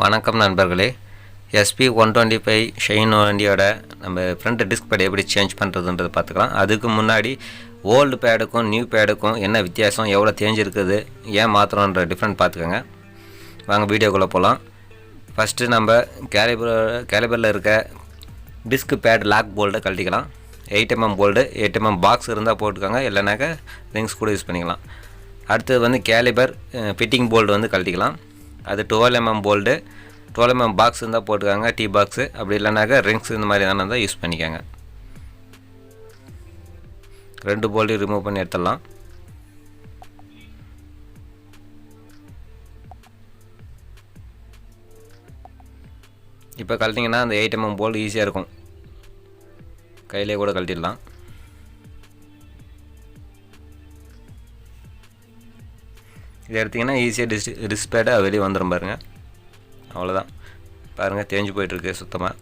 வணக்கம் நண்பர்களே. SP125 shine வண்டியோட நம்ம ஃப்ரண்ட் டிஸ்க் பேட் எப்படி சேஞ்ச் பண்ணுறதுன்றது பார்த்துக்கலாம். அதுக்கு முன்னாடி ஓல்டு பேடுக்கும் நியூ பேடுக்கும் என்ன வித்தியாசம், எவ்வளோ தேஞ்சிருக்குது, ஏன் மாற்றணுன்ற டிஃப்ரெண்ட் பார்த்துக்கோங்க. வாங்க வீடியோக்குள்ளே போகலாம். ஃபஸ்ட்டு நம்ம கேலிபரில் இருக்க டிஸ்க் பேட் லாக் போல்டை கழட்டிக்கலாம். 8mm போல்டு, 8mm பாக்ஸ் இருந்தால் போட்டுக்கோங்க, இல்லைனாக்கா ரிங்ஸ் கூட யூஸ் பண்ணிக்கலாம். அடுத்தது வந்து கேலிபர் ஃபிட்டிங் போல்டு வந்து கழட்டிக்கலாம். அது 12mm போல்டு, 12mm பாக்ஸ் இருந்தால் போட்டுக்காங்க, டீ பாக்ஸு. அப்படி இல்லைனாக்கா ரிங்ஸ் இந்த மாதிரி தானே இருந்தால் யூஸ் பண்ணிக்கோங்க. 2 போல்டு ரிமூவ் பண்ணி எடுத்துடலாம். இப்போ கழட்டிங்கன்னா அந்த 8mm போல்டு ஈஸியாக இருக்கும், கையிலே கூட கழட்டிடலாம். இது எடுத்திங்கன்னா ஈஸியாக டிஸ்க் பேடை வெளியே வந்துடும் பாருங்கள். அவ்வளோதான், பாருங்கள் தேஞ்சு போய்ட்டுருக்கு சுத்தமாக.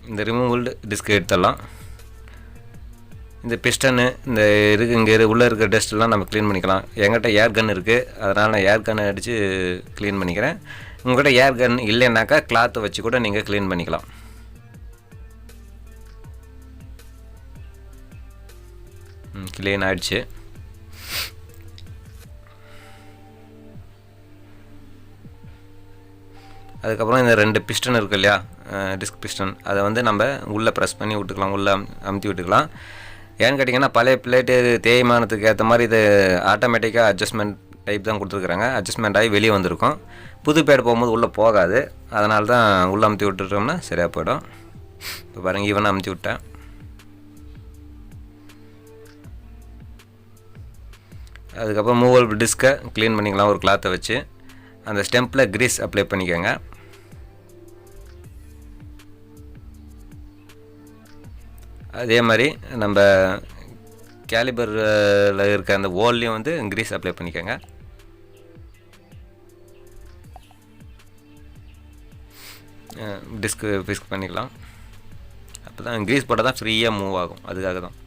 இந்த ரிமூவல்டு டிஸ்க் எடுத்துடலாம். இந்த பிஸ்டனு இந்த இங்கே உள்ளே இருக்கிற டஸ்ட்டெல்லாம் நம்ம க்ளீன் பண்ணிக்கலாம். என்கிட்ட ஏர் கன் இருக்குது, அதனால் நான் ஏர் கன் அடித்து க்ளீன் பண்ணிக்கிறேன். உங்கள்கிட்ட ஏர் கன் இல்லைன்னாக்கா கிளாத்தை வச்சு கூட நீங்கள் க்ளீன் பண்ணிக்கலாம். க்ளீன் ஆகிடுச்சு. அதுக்கப்புறம் இந்த 2 பிஸ்டன் இருக்குது இல்லையா, டிஸ்க் பிஸ்டன், அதை வந்து நம்ம உள்ளே ப்ரெஸ் பண்ணி விட்டுக்கலாம், உள்ளே அமுத்தி விட்டுக்கலாம். ஏன்னு கேட்டிங்கன்னா பழைய பிளேட்டு தேய்மானத்துக்கு ஏற்ற மாதிரி இது ஆட்டோமேட்டிக்காக அட்ஜஸ்ட்மெண்ட் டைப் தான் கொடுத்துருக்குறாங்க. அட்ஜஸ்ட்மெண்ட் ஆகி வெளியே வந்திருக்கும். புது பேடு போகும்போது உள்ளே போகாது, அதனால தான் உள்ளே அமுத்தி விட்டுட்டோம்னா சரியாக போய்டும். இப்போ பாருங்கள், ஈவனாக அமுத்தி விட்டேன். அதுக்கப்புறம் மூவல் டிஸ்க்கை க்ளீன் பண்ணிக்கலாம் ஒரு கிளாத்தை வச்சு. அந்த ஸ்டெம்பில் கிரீஸ் அப்ளை பண்ணிக்கோங்க. அதே மாதிரி நம்ம கேலிபரில் இருக்க அந்த ஓல்லையும் வந்து கிரீஸ் அப்ளை பண்ணிக்கோங்க. டிஸ்க்கு ஃபிக்ஸ் பண்ணிக்கலாம். அப்போ தான் கிரீஸ் போட்டால் தான் ஃப்ரீயாக மூவ் ஆகும், அதுக்காக தான்.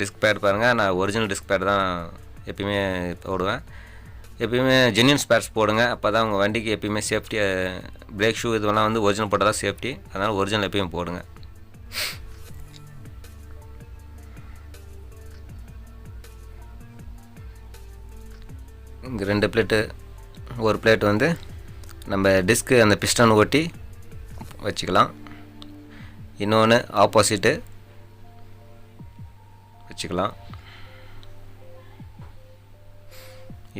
டிஸ்க் பேட் பாருங்கள், நான் ஒரிஜினல் டிஸ்க் பேட் தான் எப்பயுமே போடுவேன். எப்பயுமே ஜென்யூன் ஸ்பேர்ஸ் போடுங்க, அப்போ தான் உங்கள் வண்டிக்கு எப்பயுமே சேஃப்டியாக. பிரேக் ஷூ இதெல்லாம் வந்து ஒரிஜினல் போட்டால் தான் சேஃப்டி, அதனால் ஒரிஜினல் எப்பயும் போடுங்க. இங்கே 2 பிளேட்டு, ஒரு பிளேட் வந்து நம்ம டிஸ்க்கு அந்த பிஸ்டன் ஓட்டி வச்சுக்கலாம், இன்னொன்று ஆப்போசிட்டு வச்சுக்கலாம்.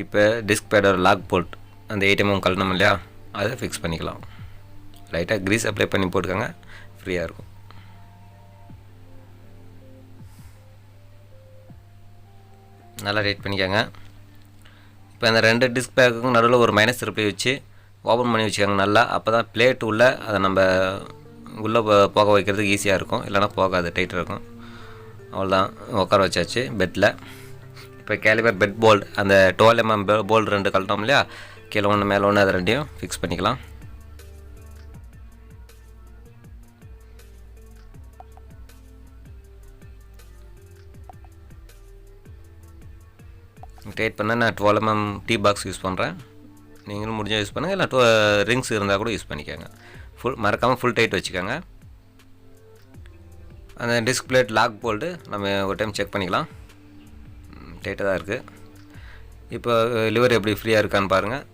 இப்போ டிஸ்க் பேடோட லாக் போல்ட் அந்த 8mm கழட்டணும் இல்லையா, அதை ஃபிக்ஸ் பண்ணிக்கலாம். லைட்டாக க்ரீஸ் அப்ளை பண்ணி போட்டுக்கோங்க, ஃப்ரீயாக இருக்கும். நல்லா டைட் பண்ணிக்கோங்க. இப்போ அந்த 2 டிஸ்க் பேக்குக்கும் நடுவில் ஒரு மைனஸ் திருப்பி வச்சு ஓப்பன் பண்ணி வச்சுக்கோங்க நல்லா. அப்போ தான் பிளேட் உள்ளே அதை நம்ம உள்ளே போக வைக்கிறதுக்கு ஈஸியாக இருக்கும், இல்லைனா போகாது, டைட்டாக இருக்கும். அவ்வளோதான், உட்கார வச்சாச்சு பெட்டில். இப்போ கேலிபர் பெட் போல்டு அந்த 12mm போல்டு 2 கழட்டோம் இல்லையா, கீழே ஒன்று மேலே ஒன்று, அதை 2யும் ஃபிக்ஸ் பண்ணிக்கலாம். டைட் பண்ண நான் 12mm டீ பாக்ஸ் யூஸ் பண்ணுறேன். நீங்களும் முடிஞ்சால் யூஸ் பண்ணுங்கள், இல்லை ரிங்ஸ் இருந்தால் கூட யூஸ் பண்ணிக்கோங்க. மறக்காமல் ஃபுல் டைட் வச்சுக்கோங்க. அந்த டிஸ்க் பிளேட் லாக் போல்டு நம்ம ஒரு டைம் செக் பண்ணிக்கலாம், டைட்டாக தான் இருக்குது. இப்போ லிவர் எப்படி ஃப்ரீயாக இருக்கான்னு பாருங்கள்.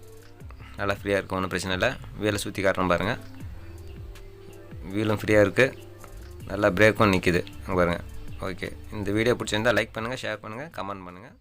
நல்லா ஃப்ரீயாக இருக்கும், ஒன்றும் பிரச்சனை இல்லை. வீலை சுற்றி காட்டுறோம் பாருங்கள், வீலும் ஃப்ரீயாக இருக்குது, நல்லா பிரேக்கும் நிற்கிது பாருங்கள். ஓகே, இந்த வீடியோ பிடிச்சிருந்தால் லைக் பண்ணுங்கள், ஷேர் பண்ணுங்கள், கமெண்ட் பண்ணுங்கள்.